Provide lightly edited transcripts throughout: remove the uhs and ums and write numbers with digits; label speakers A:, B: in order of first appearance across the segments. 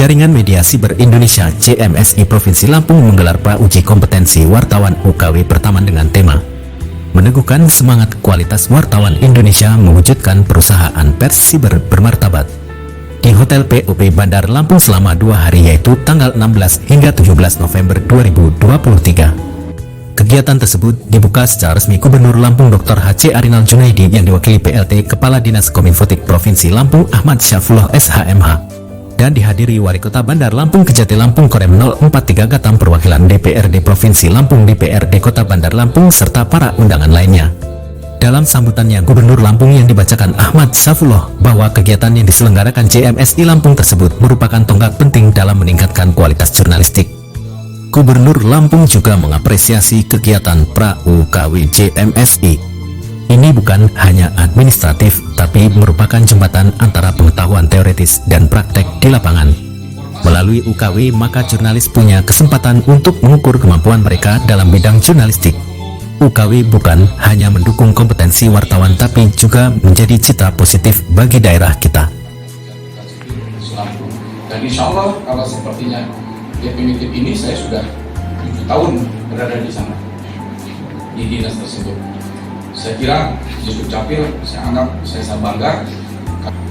A: Jaringan Media Siber Indonesia JMSI Provinsi Lampung menggelar pra-uji kompetensi wartawan UKW pertama dengan tema Meneguhkan Semangat Kualitas Wartawan Indonesia Mewujudkan Perusahaan Pers Siber Bermartabat di Hotel PUP Bandar Lampung selama 2 hari, yaitu tanggal 16 hingga 17 November 2023. Kegiatan tersebut dibuka secara resmi Gubernur Lampung Dr. H.C. Arinal Junaidi yang diwakili PLT Kepala Dinas Kominfotik Provinsi Lampung Ahmad Syafullah SHMH dan dihadiri Wali Kota Bandar Lampung Kejati Lampung Korem 043 Gatam, perwakilan DPRD Provinsi Lampung, DPRD Kota Bandar Lampung, serta para undangan lainnya. Dalam sambutannya, Gubernur Lampung yang dibacakan Ahmad Syafullah bahwa kegiatan yang diselenggarakan JMSI Lampung tersebut merupakan tonggak penting dalam meningkatkan kualitas jurnalistik. Gubernur Lampung juga mengapresiasi kegiatan pra-UKW JMSI. Ini bukan hanya administratif, tapi merupakan jembatan antara pengetahuan teoretis dan praktek di lapangan. Melalui UKW, maka jurnalis punya kesempatan untuk mengukur kemampuan mereka dalam bidang jurnalistik. UKW bukan hanya mendukung kompetensi wartawan, tapi juga menjadi citra positif bagi daerah kita.
B: Dan insya Allah kalau sepertinya definitif ini, saya sudah 7 tahun berada di sana, di dinas tersebut. Saya kira di Dukcapil, saya anggap saya bangga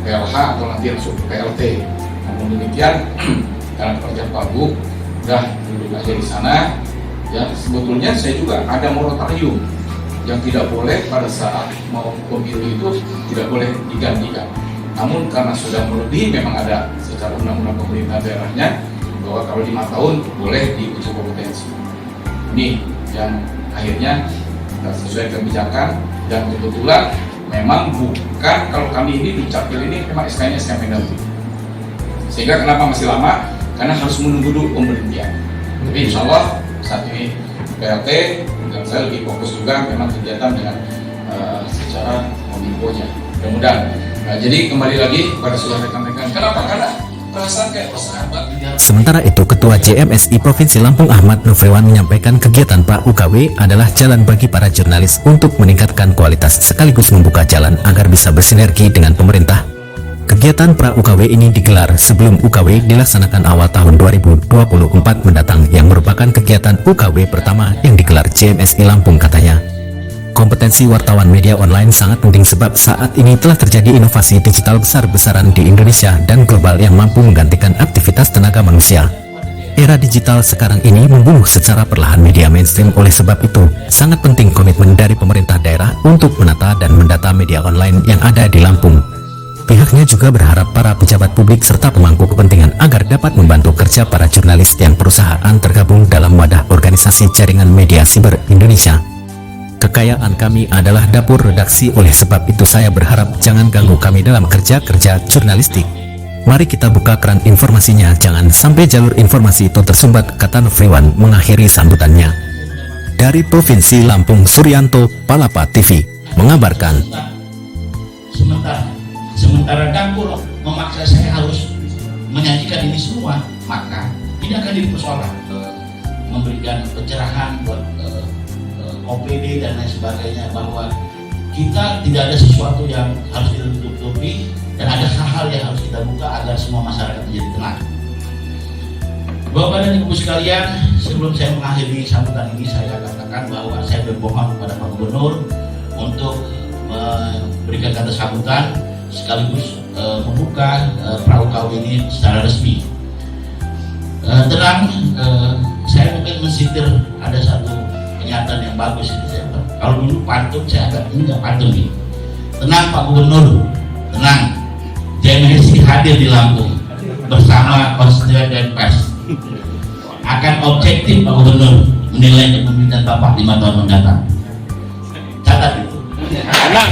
B: PLH atau nanti langsung PLT. Namun demikian, karena kerja Pak Bu udah duduk aja di sana, ya sebetulnya saya juga ada moratorium yang tidak boleh pada saat mau pemilu itu tidak boleh digantikan. Namun karena sudah melebihi, memang ada secara undang-undang pemerintah daerahnya bahwa kalau 5 tahun boleh diuji kompetensi. Ini yang akhirnya sesuai kebijakan, dan kebetulan memang bukan, kalau kami ini di Dukcapil ini memang SK-nya SK pendamping. Sehingga kenapa masih lama? Karena harus menunggu dulu pemberhentian. Tapi insya Allah saat ini PLT dan saya lebih fokus juga memang kegiatan dengan secara kominfonya. Mudah-mudahan. Nah, jadi kembali lagi pada saudara rekan-rekan. Kenapa? Karena perasaan kayak persahabat.
A: Sementara itu, Ketua JMSI Provinsi Lampung Ahmad Nufriwan menyampaikan kegiatan pra-UKW adalah jalan bagi para jurnalis untuk meningkatkan kualitas sekaligus membuka jalan agar bisa bersinergi dengan pemerintah. Kegiatan pra-UKW ini digelar sebelum UKW dilaksanakan awal tahun 2024 mendatang, yang merupakan kegiatan UKW pertama yang digelar JMSI Lampung, katanya. Kompetensi wartawan media online sangat penting sebab saat ini telah terjadi inovasi digital besar-besaran di Indonesia dan global yang mampu menggantikan aktivitas tenaga manusia. Era digital sekarang ini membunuh secara perlahan media mainstream, oleh sebab itu sangat penting komitmen dari pemerintah daerah untuk menata dan mendata media online yang ada di Lampung. Pihaknya juga berharap para pejabat publik serta pemangku kepentingan agar dapat membantu kerja para jurnalis yang perusahaan tergabung dalam wadah organisasi Jaringan Media Siber Indonesia. Kekayaan kami adalah dapur redaksi, oleh sebab itu saya berharap jangan ganggu kami dalam kerja-kerja jurnalistik. Mari kita buka keran informasinya, jangan sampai jalur informasi itu tersumbat, kata Nufriwan mengakhiri sambutannya. Dari Provinsi Lampung, Suryanto, Palapa TV mengabarkan.
C: Sementara Dapur memaksa saya harus menyajikan ini semua, maka tidak akan jadi persoalan. Memberikan pencerahan buat OPD dan lain sebagainya, bahwa kita tidak ada sesuatu yang harus ditutupi dan ada hal-hal yang harus kita buka agar semua masyarakat menjadi tenang. Bapak dan Ibu sekalian, sebelum saya mengakhiri sambutan ini, saya katakan bahwa saya bermohon kepada Pak Gubernur untuk memberikan kata sambutan sekaligus membuka pra-UKW ini secara resmi. Saya mungkin mensindir ada satu pernyataan yang bagus itu. Kalau dulu pantun, saya agak ini nggak pantun nih. Tenang Pak Gubernur, tenang. JMSI hadir di Lampung bersama konstituen dan pers. Akan objektif Pak Gubernur menilai kepemimpinan Bapak 5 tahun mendatang. Catat itu. Tenang.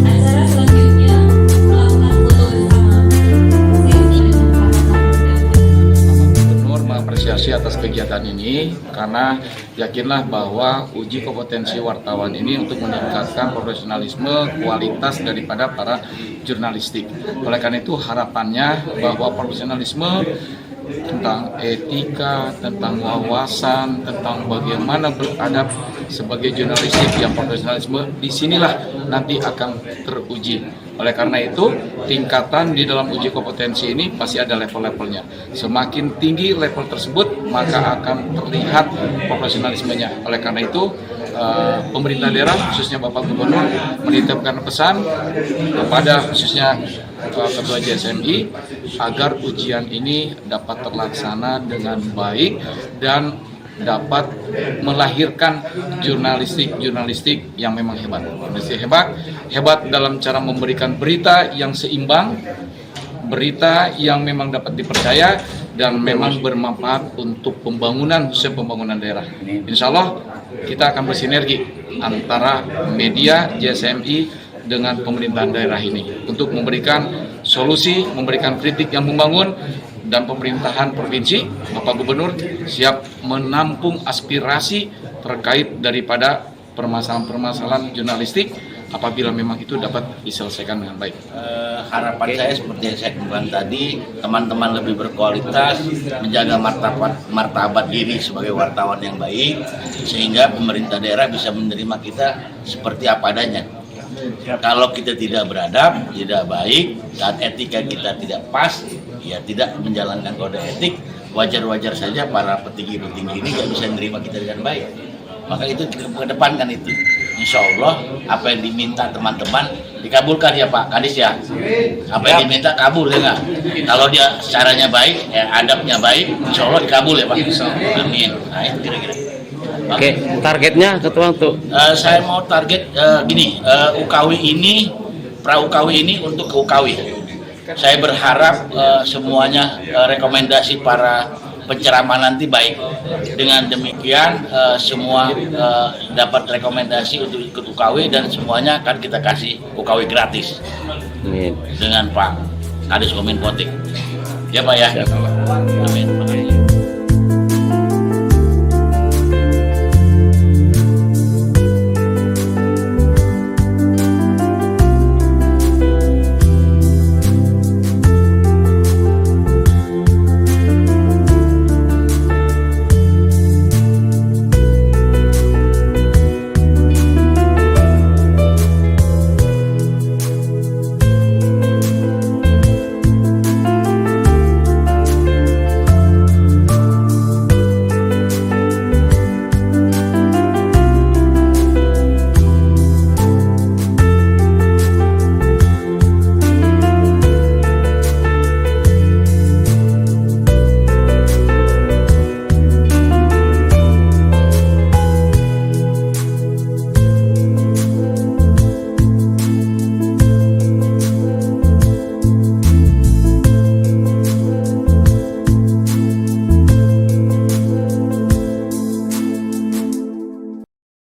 D: Acara selanjutnya
B: kegiatan ini karena yakinlah bahwa uji kompetensi wartawan ini untuk meningkatkan profesionalisme, kualitas daripada para jurnalistik. Oleh karena itu harapannya bahwa profesionalisme tentang etika, tentang wawasan, tentang bagaimana beradab sebagai jurnalistik yang profesionalisme, disinilah nanti akan teruji. Oleh karena itu, tingkatan di dalam uji kompetensi ini pasti ada level-levelnya. Semakin tinggi level tersebut, maka akan terlihat profesionalismenya. Oleh karena itu, pemerintah daerah, khususnya Bapak Gubernur, menitipkan pesan kepada khususnya Ketua JSMI agar ujian ini dapat terlaksana dengan baik dan dapat melahirkan jurnalistik yang memang hebat. Hebat dalam cara memberikan berita yang seimbang, berita yang memang dapat dipercaya dan memang bermanfaat untuk pembangunan, khususnya pembangunan daerah. Insya Allah kita akan bersinergi antara media JSMI dengan pemerintahan daerah ini untuk memberikan solusi, memberikan kritik yang membangun, dan pemerintahan provinsi, Bapak Gubernur siap menampung aspirasi terkait daripada permasalahan-permasalahan jurnalistik apabila memang itu dapat diselesaikan dengan baik.
C: Harapan saya seperti yang saya katakan tadi, teman-teman lebih berkualitas, menjaga martabat diri sebagai wartawan yang baik, sehingga pemerintah daerah bisa menerima kita seperti apa adanya. Kalau kita tidak beradab, tidak baik, dan etika kita tidak pas, ya tidak menjalankan kode etik, wajar-wajar saja para petinggi-petinggi ini nggak bisa menerima kita dengan baik. Maka itu kita kedepankan itu. Insya Allah apa yang diminta teman-teman dikabulkan ya Pak Kadis ya. Apa yang diminta kabul ya nggak? Kalau dia caranya baik, ya adabnya baik, insya Allah dikabul ya Pak. Amin. Nah itu kira-kira.
D: Oke, targetnya Ketua untuk?
C: Saya mau target gini, UKW ini, pra UKW ini untuk ke UKW. Saya berharap semuanya rekomendasi para penceramah nanti baik. Dengan demikian semua dapat rekomendasi untuk ikut UKW dan semuanya akan kita kasih UKW gratis.
D: Amin.
C: Dengan Pak Kadis Kominfotik. Ya Pak ya. Amin.